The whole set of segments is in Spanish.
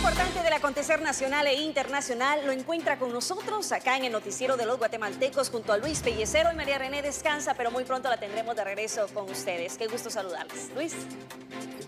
importante del acontecer nacional e internacional lo encuentra con nosotros acá en el Noticiero de los Guatemaltecos junto a Luis Pellecero y María René descansa, pero muy pronto la tendremos de regreso con ustedes. Qué gusto saludarles. Luis.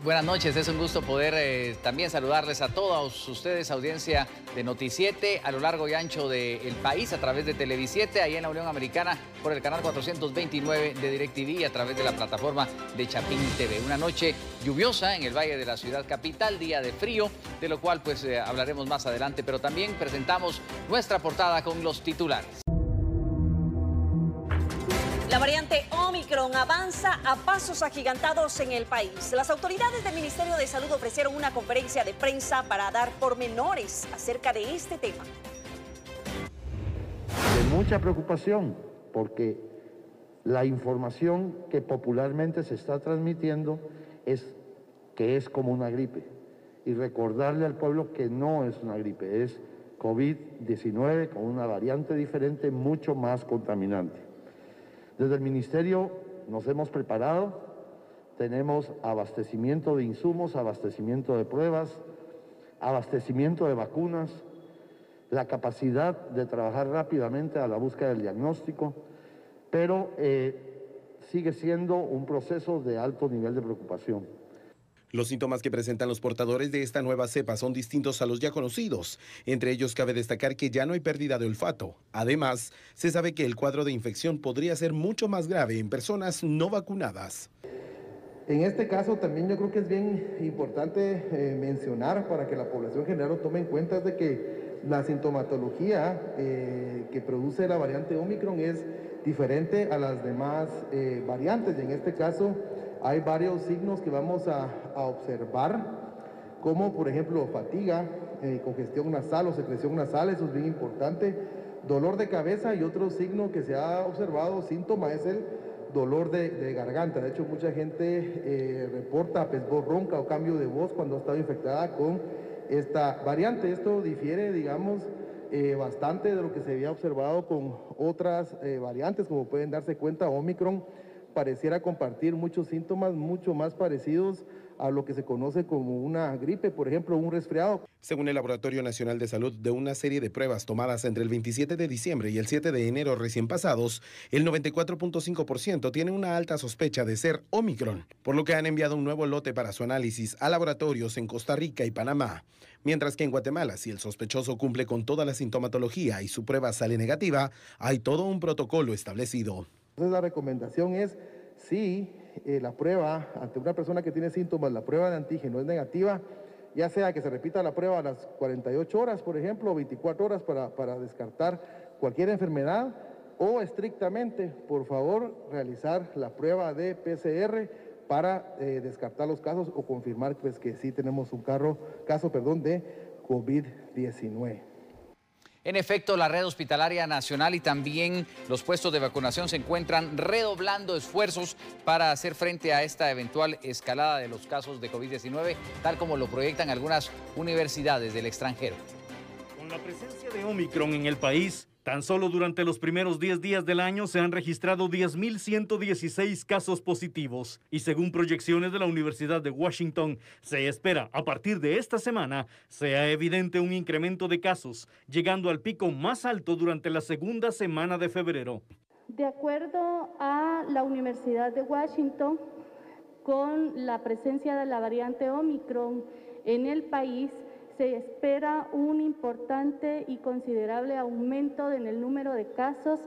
Buenas noches, es un gusto poder también saludarles a todos ustedes, audiencia de Noticiete a lo largo y ancho del país a través de Televisiete, ahí en la Unión Americana por el canal 429 de DirecTV y a través de la plataforma de Chapín TV. Una noche lluviosa en el Valle de la Ciudad Capital, día de frío, de lo cual pues hablaremos más adelante, pero también presentamos nuestra portada con los titulares. La variante Omicron avanza a pasos agigantados en el país. Las autoridades del Ministerio de Salud ofrecieron una conferencia de prensa para dar pormenores acerca de este tema. De mucha preocupación, porque la información que popularmente se está transmitiendo es que es como una gripe. Y recordarle al pueblo que no es una gripe, es COVID-19 con una variante diferente mucho más contaminante. Desde el Ministerio nos hemos preparado, tenemos abastecimiento de insumos, abastecimiento de pruebas, abastecimiento de vacunas, la capacidad de trabajar rápidamente a la búsqueda del diagnóstico, pero sigue siendo un proceso de alto nivel de preocupación. Los síntomas que presentan los portadores de esta nueva cepa son distintos a los ya conocidos. Entre ellos cabe destacar que ya no hay pérdida de olfato. Además, se sabe que el cuadro de infección podría ser mucho más grave en personas no vacunadas. En este caso también yo creo que es bien importante mencionar para que la población general lo tome en cuenta es de que la sintomatología que produce la variante Omicron es diferente a las demás variantes y en este caso hay varios signos que vamos a observar, como por ejemplo fatiga, congestión nasal o secreción nasal, eso es bien importante, dolor de cabeza y otro signo que se ha observado, síntoma, es el dolor de garganta. De hecho, mucha gente reporta voz ronca o cambio de voz cuando ha estado infectada con esta variante. Esto difiere, digamos, bastante de lo que se había observado con otras variantes, como pueden darse cuenta, Omicron pareciera compartir muchos síntomas mucho más parecidos a lo que se conoce como una gripe, por ejemplo, un resfriado. Según el Laboratorio Nacional de Salud, de una serie de pruebas tomadas entre el 27 de diciembre y el 7 de enero recién pasados, el 94.5% tiene una alta sospecha de ser Omicron, por lo que han enviado un nuevo lote para su análisis a laboratorios en Costa Rica y Panamá. Mientras que en Guatemala, si el sospechoso cumple con toda la sintomatología y su prueba sale negativa, hay todo un protocolo establecido. Entonces la recomendación es, si la prueba ante una persona que tiene síntomas, la prueba de antígeno es negativa, ya sea que se repita la prueba a las 48 horas, por ejemplo, o 24 horas para descartar cualquier enfermedad, o estrictamente, por favor, realizar la prueba de PCR para descartar los casos o confirmar pues, que sí tenemos un caso de COVID-19. En efecto, la red hospitalaria nacional y también los puestos de vacunación se encuentran redoblando esfuerzos para hacer frente a esta eventual escalada de los casos de COVID-19, tal como lo proyectan algunas universidades del extranjero. Con la presencia de Omicron en el país, tan solo durante los primeros 10 días del año se han registrado 10.116 casos positivos y según proyecciones de la Universidad de Washington, se espera a partir de esta semana sea evidente un incremento de casos, llegando al pico más alto durante la segunda semana de febrero. De acuerdo a la Universidad de Washington, con la presencia de la variante Omicron en el país, se espera un importante y considerable aumento en el número de casos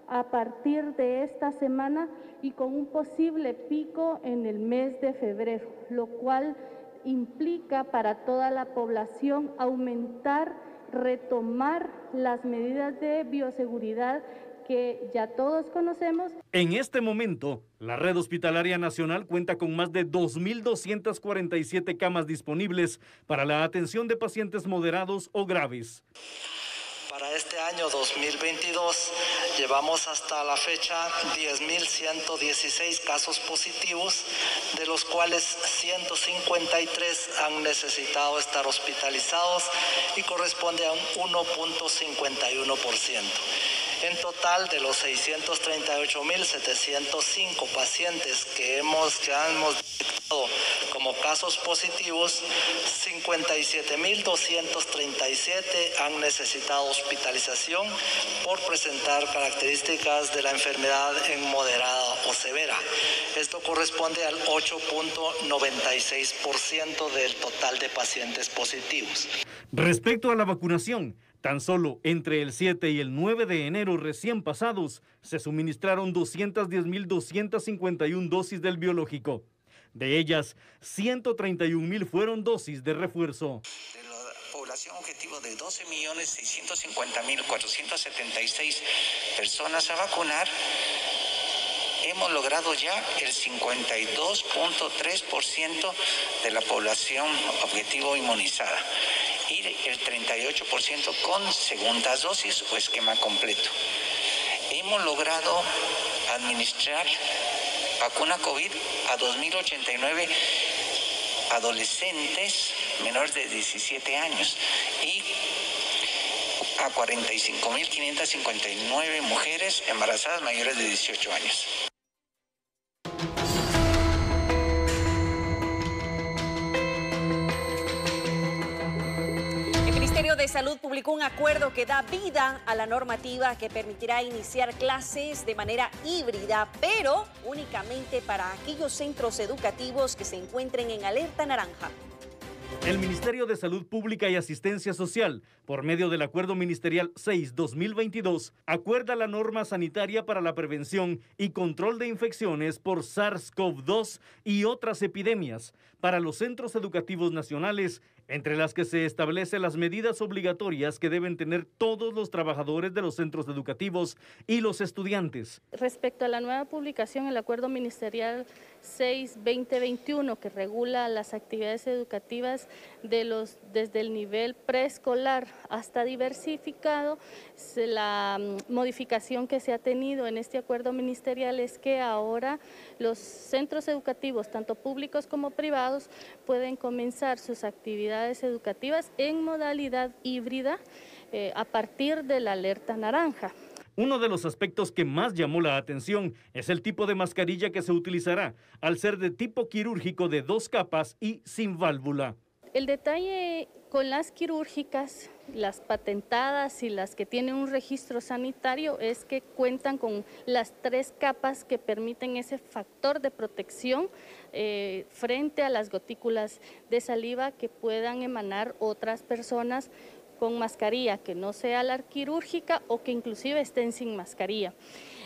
a partir de esta semana y con un posible pico en el mes de febrero, lo cual implica para toda la población retomar las medidas de bioseguridad que ya todos conocemos. En este momento, la red hospitalaria nacional cuenta con más de 2.247 camas disponibles para la atención de pacientes moderados o graves. Para este año 2022 llevamos hasta la fecha 10.116 casos positivos, de los cuales 153 han necesitado estar hospitalizados y corresponde a un 1.51%. En total, de los 638.705 pacientes que hemos detectado Como casos positivos, 57.237 han necesitado hospitalización por presentar características de la enfermedad en moderada o severa. Esto corresponde al 8.96% del total de pacientes positivos. Respecto a la vacunación, tan solo entre el 7 y el 9 de enero recién pasados, se suministraron 210.251 dosis del biológico. De ellas, 131.000 fueron dosis de refuerzo. De la población objetivo de 12.650.476 personas a vacunar, hemos logrado ya el 52.3% de la población objetivo inmunizada y el 38% con segundas dosis o esquema completo. Hemos logrado administrar vacuna COVID a 2.089 adolescentes menores de 17 años y a 45.559 mujeres embarazadas mayores de 18 años. El Ministerio de Salud publicó un acuerdo que da vida a la normativa que permitirá iniciar clases de manera híbrida, pero únicamente para aquellos centros educativos que se encuentren en alerta naranja. El Ministerio de Salud Pública y Asistencia Social, por medio del Acuerdo Ministerial 6-2022, acuerda la norma sanitaria para la prevención y control de infecciones por SARS-CoV-2 y otras epidemias para los centros educativos nacionales, entre las que se establecen las medidas obligatorias que deben tener todos los trabajadores de los centros educativos y los estudiantes. Respecto a la nueva publicación, el Acuerdo Ministerial 6-2021, que regula las actividades educativas desde el nivel preescolar hasta diversificado, la modificación que se ha tenido en este acuerdo ministerial es que ahora los centros educativos, tanto públicos como privados, pueden comenzar sus actividades educativas en modalidad híbrida a partir de la alerta naranja. Uno de los aspectos que más llamó la atención es el tipo de mascarilla que se utilizará, al ser de tipo quirúrgico de 2 capas y sin válvula. El detalle con las quirúrgicas, las patentadas y las que tienen un registro sanitario es que cuentan con las 3 capas que permiten ese factor de protección frente a las gotículas de saliva que puedan emanar otras personas con mascarilla, que no sea la quirúrgica o que inclusive estén sin mascarilla.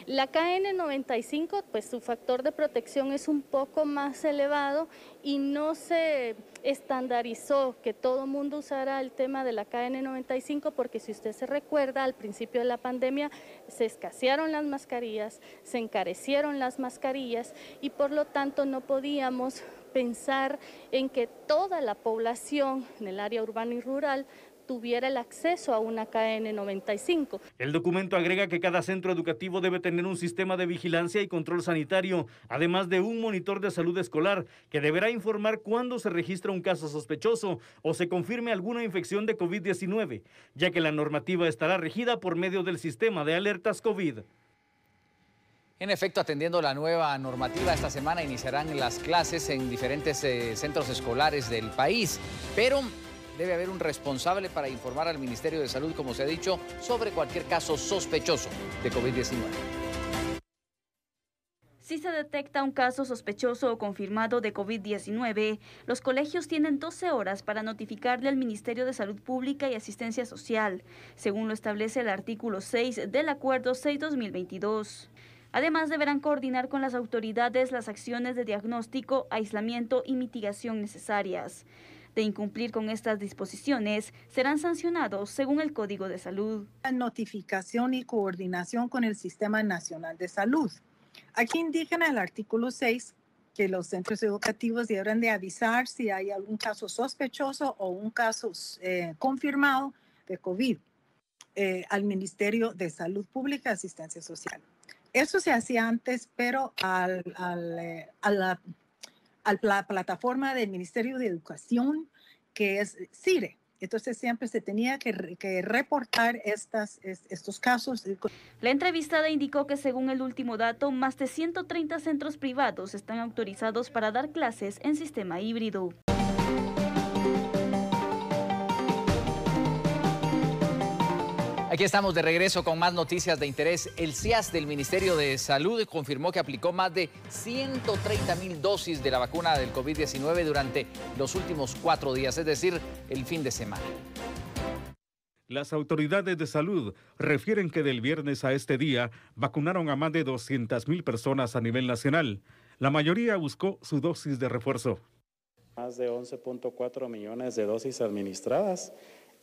La KN95, pues su factor de protección es un poco más elevado y no se estandarizó que todo mundo usara el tema de la KN95 porque si usted se recuerda, al principio de la pandemia se escasearon las mascarillas, se encarecieron las mascarillas y por lo tanto no podíamos pensar en que toda la población en el área urbana y rural tuviera el acceso a una KN95. El documento agrega que cada centro educativo debe tener un sistema de vigilancia y control sanitario, además de un monitor de salud escolar que deberá informar cuando se registra un caso sospechoso o se confirme alguna infección de COVID-19, ya que la normativa estará regida por medio del sistema de alertas COVID. En efecto, atendiendo la nueva normativa, esta semana iniciarán las clases en diferentes centros escolares del país, pero debe haber un responsable para informar al Ministerio de Salud, como se ha dicho, sobre cualquier caso sospechoso de COVID-19. Si se detecta un caso sospechoso o confirmado de COVID-19, los colegios tienen 12 horas para notificarle al Ministerio de Salud Pública y Asistencia Social, según lo establece el artículo 6 del Acuerdo 6-2022. Además, deberán coordinar con las autoridades las acciones de diagnóstico, aislamiento y mitigación necesarias. De incumplir con estas disposiciones, serán sancionados según el Código de Salud. Notificación y coordinación con el Sistema Nacional de Salud. Aquí indican en el artículo 6 que los centros educativos deben de avisar si hay algún caso sospechoso o un caso confirmado de COVID al Ministerio de Salud Pública y Asistencia Social. Eso se hacía antes, pero a la plataforma del Ministerio de Educación, que es CIRE. Entonces siempre se tenía que reportar estos casos. La entrevistada indicó que según el último dato, más de 130 centros privados están autorizados para dar clases en sistema híbrido. Aquí estamos de regreso con más noticias de interés. El CIAS del Ministerio de Salud confirmó que aplicó más de 130,000 dosis de la vacuna del COVID-19 durante los últimos 4 días, es decir, el fin de semana. Las autoridades de salud refieren que del viernes a este día vacunaron a más de 200,000 personas a nivel nacional. La mayoría buscó su dosis de refuerzo. Más de 11.4 millones de dosis administradas.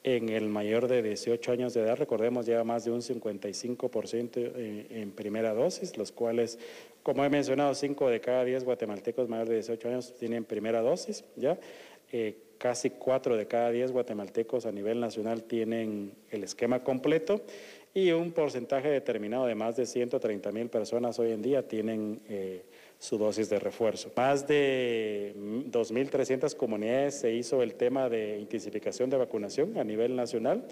En el mayor de 18 años de edad, recordemos, lleva más de un 55% en primera dosis, los cuales, como he mencionado, 5 de cada 10 guatemaltecos mayores de 18 años tienen primera dosis, ¿ya? Casi 4 de cada 10 guatemaltecos a nivel nacional tienen el esquema completo y un porcentaje determinado de más de 130,000 personas hoy en día tienen su dosis de refuerzo. Más de 2.300 comunidades se hizo el tema de intensificación de vacunación a nivel nacional,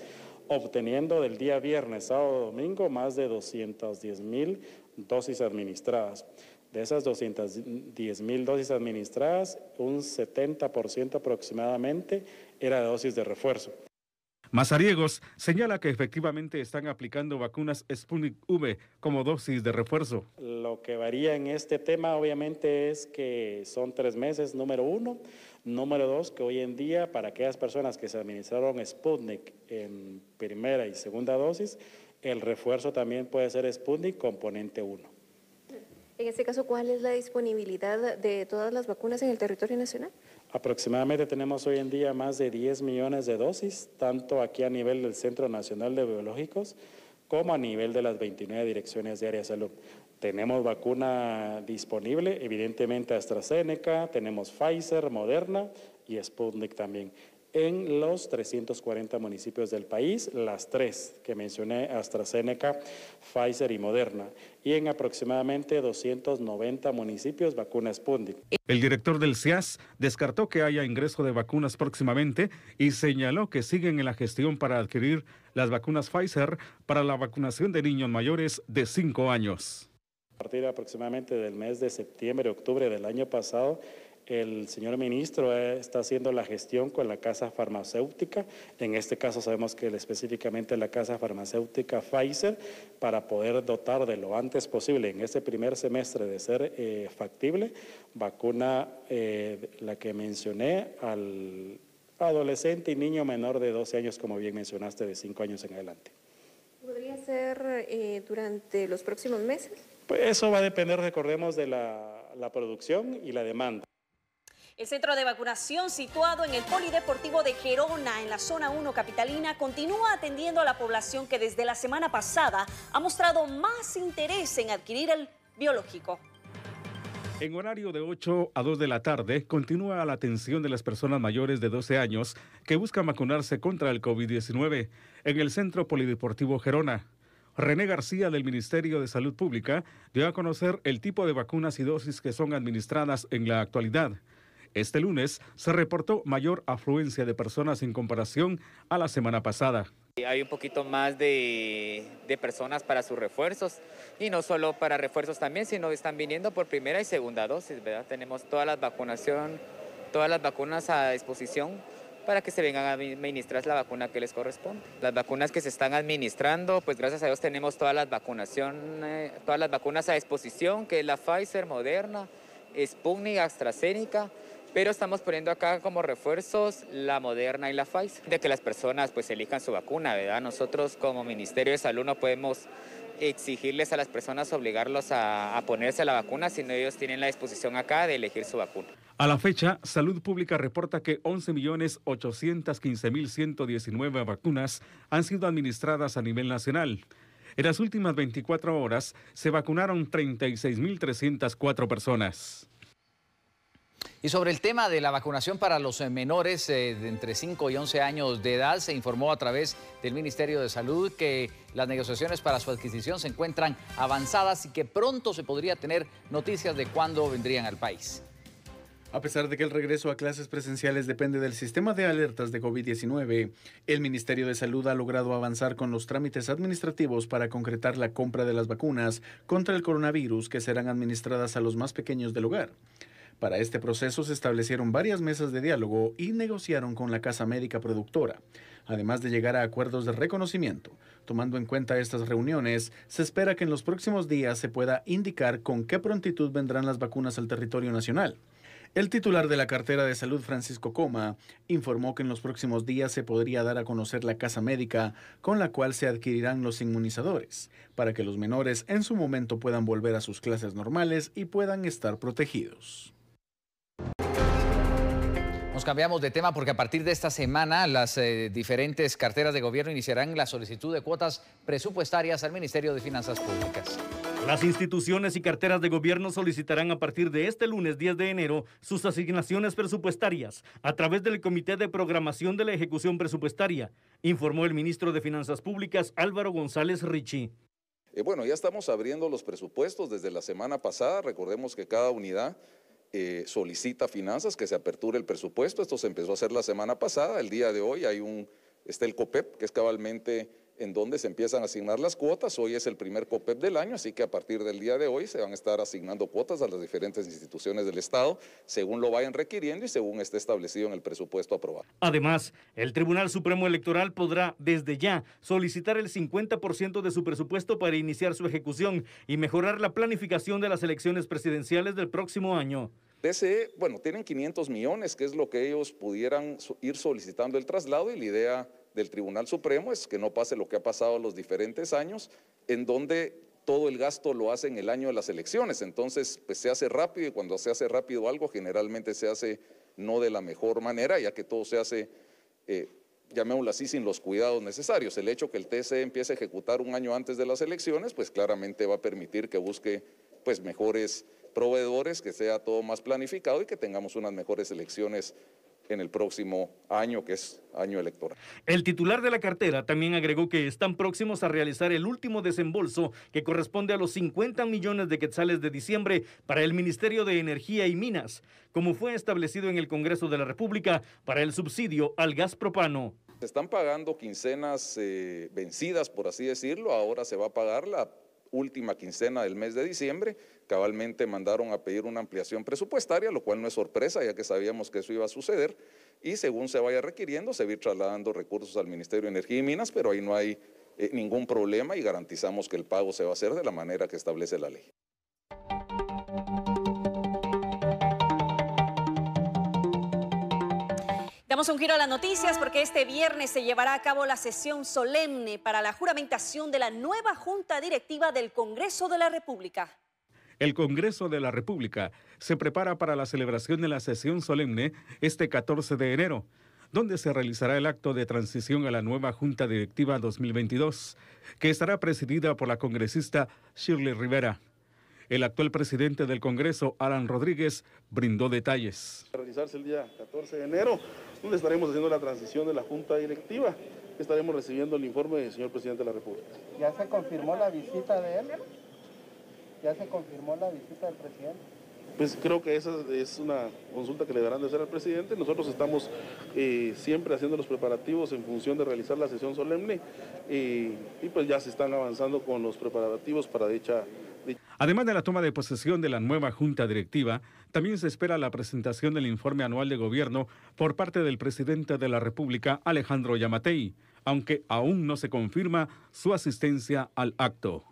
obteniendo del día viernes, sábado, domingo, más de 210,000 dosis administradas. De esas 210,000 dosis administradas, un 70% aproximadamente era de dosis de refuerzo. Mazariegos señala que efectivamente están aplicando vacunas Sputnik V como dosis de refuerzo. Lo que varía en este tema obviamente es que son 3 meses, número 1. Número 2, que hoy en día para aquellas personas que se administraron Sputnik en primera y segunda dosis, el refuerzo también puede ser Sputnik componente 1. En este caso, ¿cuál es la disponibilidad de todas las vacunas en el territorio nacional? Aproximadamente tenemos hoy en día más de 10 millones de dosis, tanto aquí a nivel del Centro Nacional de Biológicos como a nivel de las 29 direcciones de área de salud. Tenemos vacuna disponible, evidentemente AstraZeneca, tenemos Pfizer, Moderna y Sputnik también. En los 340 municipios del país, las 3 que mencioné, AstraZeneca, Pfizer y Moderna, y en aproximadamente 290 municipios, vacuna Sputnik. El director del CIAS descartó que haya ingreso de vacunas próximamente y señaló que siguen en la gestión para adquirir las vacunas Pfizer para la vacunación de niños mayores de 5 años. A partir aproximadamente del mes de septiembre, octubre del año pasado, el señor ministro está haciendo la gestión con la casa farmacéutica. En este caso sabemos que específicamente la casa farmacéutica Pfizer, para poder dotar de lo antes posible en este primer semestre de ser factible, vacuna la que mencioné al adolescente y niño menor de 12 años, como bien mencionaste, de 5 años en adelante. ¿Podría ser durante los próximos meses? Pues eso va a depender, recordemos, de la producción y la demanda. El centro de vacunación situado en el Polideportivo de Gerona, en la zona 1 capitalina, continúa atendiendo a la población que desde la semana pasada ha mostrado más interés en adquirir el biológico. En horario de 8 a 2 de la tarde, continúa la atención de las personas mayores de 12 años que buscan vacunarse contra el COVID-19 en el Centro Polideportivo Gerona. René García, del Ministerio de Salud Pública, dio a conocer el tipo de vacunas y dosis que son administradas en la actualidad. Este lunes se reportó mayor afluencia de personas en comparación a la semana pasada. Hay un poquito más de personas para sus refuerzos y no solo para refuerzos también, sino que están viniendo por primera y segunda dosis, ¿verdad? Tenemos todas las vacunas a disposición para que se vengan a administrar la vacuna que les corresponde. Las vacunas que se están administrando, pues gracias a Dios tenemos todas las vacunas a disposición, que es la Pfizer, Moderna, Sputnik, AstraZeneca, pero estamos poniendo acá como refuerzos la Moderna y la Pfizer, de que las personas pues elijan su vacuna, ¿verdad? Nosotros como Ministerio de Salud no podemos exigirles a las personas, obligarlos a ponerse la vacuna, sino ellos tienen la disposición acá de elegir su vacuna. A la fecha, Salud Pública reporta que 11.815.119 vacunas han sido administradas a nivel nacional. En las últimas 24 horas se vacunaron 36.304 personas. Y sobre el tema de la vacunación para los menores de entre 5 y 11 años de edad, se informó a través del Ministerio de Salud que las negociaciones para su adquisición se encuentran avanzadas y que pronto se podría tener noticias de cuándo vendrían al país. A pesar de que el regreso a clases presenciales depende del sistema de alertas de COVID-19, el Ministerio de Salud ha logrado avanzar con los trámites administrativos para concretar la compra de las vacunas contra el coronavirus que serán administradas a los más pequeños del hogar. Para este proceso se establecieron varias mesas de diálogo y negociaron con la Casa Médica Productora, además de llegar a acuerdos de reconocimiento. Tomando en cuenta estas reuniones, se espera que en los próximos días se pueda indicar con qué prontitud vendrán las vacunas al territorio nacional. El titular de la cartera de salud, Francisco Coma, informó que en los próximos días se podría dar a conocer la casa médica con la cual se adquirirán los inmunizadores, para que los menores en su momento puedan volver a sus clases normales y puedan estar protegidos. Nos cambiamos de tema porque a partir de esta semana las diferentes carteras de gobierno iniciarán la solicitud de cuotas presupuestarias al Ministerio de Finanzas Públicas. Las instituciones y carteras de gobierno solicitarán a partir de este lunes 10 de enero sus asignaciones presupuestarias a través del Comité de Programación de la Ejecución Presupuestaria, informó el ministro de Finanzas Públicas Álvaro González Richie. Bueno, ya estamos abriendo los presupuestos desde la semana pasada. Recordemos que cada unidad solicita finanzas que se aperture el presupuesto. Esto se empezó a hacer la semana pasada. El día de hoy está el COPEP, que es cabalmente en donde se empiezan a asignar las cuotas. Hoy es el primer COPEP del año, así que a partir del día de hoy se van a estar asignando cuotas a las diferentes instituciones del Estado, según lo vayan requiriendo y según esté establecido en el presupuesto aprobado. Además, el Tribunal Supremo Electoral podrá, desde ya, solicitar el 50% de su presupuesto para iniciar su ejecución y mejorar la planificación de las elecciones presidenciales del próximo año. DCE, bueno, tienen 500 millones, que es lo que ellos pudieran ir solicitando el traslado, y la idea del Tribunal Supremo es que no pase lo que ha pasado los diferentes años, en donde todo el gasto lo hace en el año de las elecciones. Entonces, pues se hace rápido, y cuando se hace rápido algo, generalmente se hace no de la mejor manera, ya que todo se hace, llamémoslo así, sin los cuidados necesarios. El hecho que el TSE empiece a ejecutar un año antes de las elecciones, pues claramente va a permitir que busque pues mejores proveedores, que sea todo más planificado y que tengamos unas mejores elecciones en el próximo año, que es año electoral. El titular de la cartera también agregó que están próximos a realizar el último desembolso, que corresponde a los 50 millones de quetzales de diciembre para el Ministerio de Energía y Minas, como fue establecido en el Congreso de la República para el subsidio al gas propano. Se están pagando quincenas vencidas, por así decirlo. Ahora se va a pagar la última quincena del mes de diciembre. Cabalmente mandaron a pedir una ampliación presupuestaria, lo cual no es sorpresa, ya que sabíamos que eso iba a suceder, y según se vaya requiriendo, se va a ir trasladando recursos al Ministerio de Energía y Minas, pero ahí no hay ningún problema y garantizamos que el pago se va a hacer de la manera que establece la ley. Damos un giro a las noticias porque este viernes se llevará a cabo la sesión solemne para la juramentación de la nueva Junta Directiva del Congreso de la República. El Congreso de la República se prepara para la celebración de la sesión solemne este 14 de enero, donde se realizará el acto de transición a la nueva Junta Directiva 2022, que estará presidida por la congresista Shirley Rivera. El actual presidente del Congreso, Alan Rodríguez, brindó detalles. Realizarse el día 14 de enero, donde estaremos haciendo la transición de la Junta Directiva. Estaremos recibiendo el informe del señor presidente de la República. ¿Ya se confirmó la visita de él? ¿Ya se confirmó la visita del presidente? Pues creo que esa es una consulta que le darán de hacer al presidente. Nosotros estamos siempre haciendo los preparativos en función de realizar la sesión solemne y pues ya se están avanzando con los preparativos para dicha. Además de la toma de posesión de la nueva Junta Directiva, también se espera la presentación del informe anual de gobierno por parte del presidente de la República, Alejandro Yamatei, aunque aún no se confirma su asistencia al acto.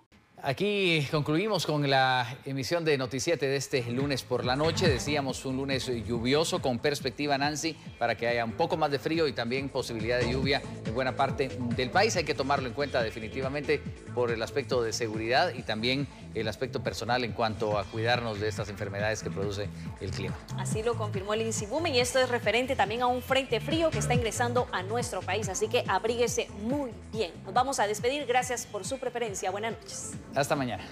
Aquí concluimos con la emisión de Noticiete de este lunes por la noche. Decíamos un lunes lluvioso con perspectiva, Nancy, para que haya un poco más de frío y también posibilidad de lluvia en buena parte del país. Hay que tomarlo en cuenta definitivamente por el aspecto de seguridad y también el aspecto personal en cuanto a cuidarnos de estas enfermedades que produce el clima. Así lo confirmó el INSIBUME y esto es referente también a un frente frío que está ingresando a nuestro país. Así que abríguese muy bien. Nos vamos a despedir. Gracias por su preferencia. Buenas noches. Hasta mañana.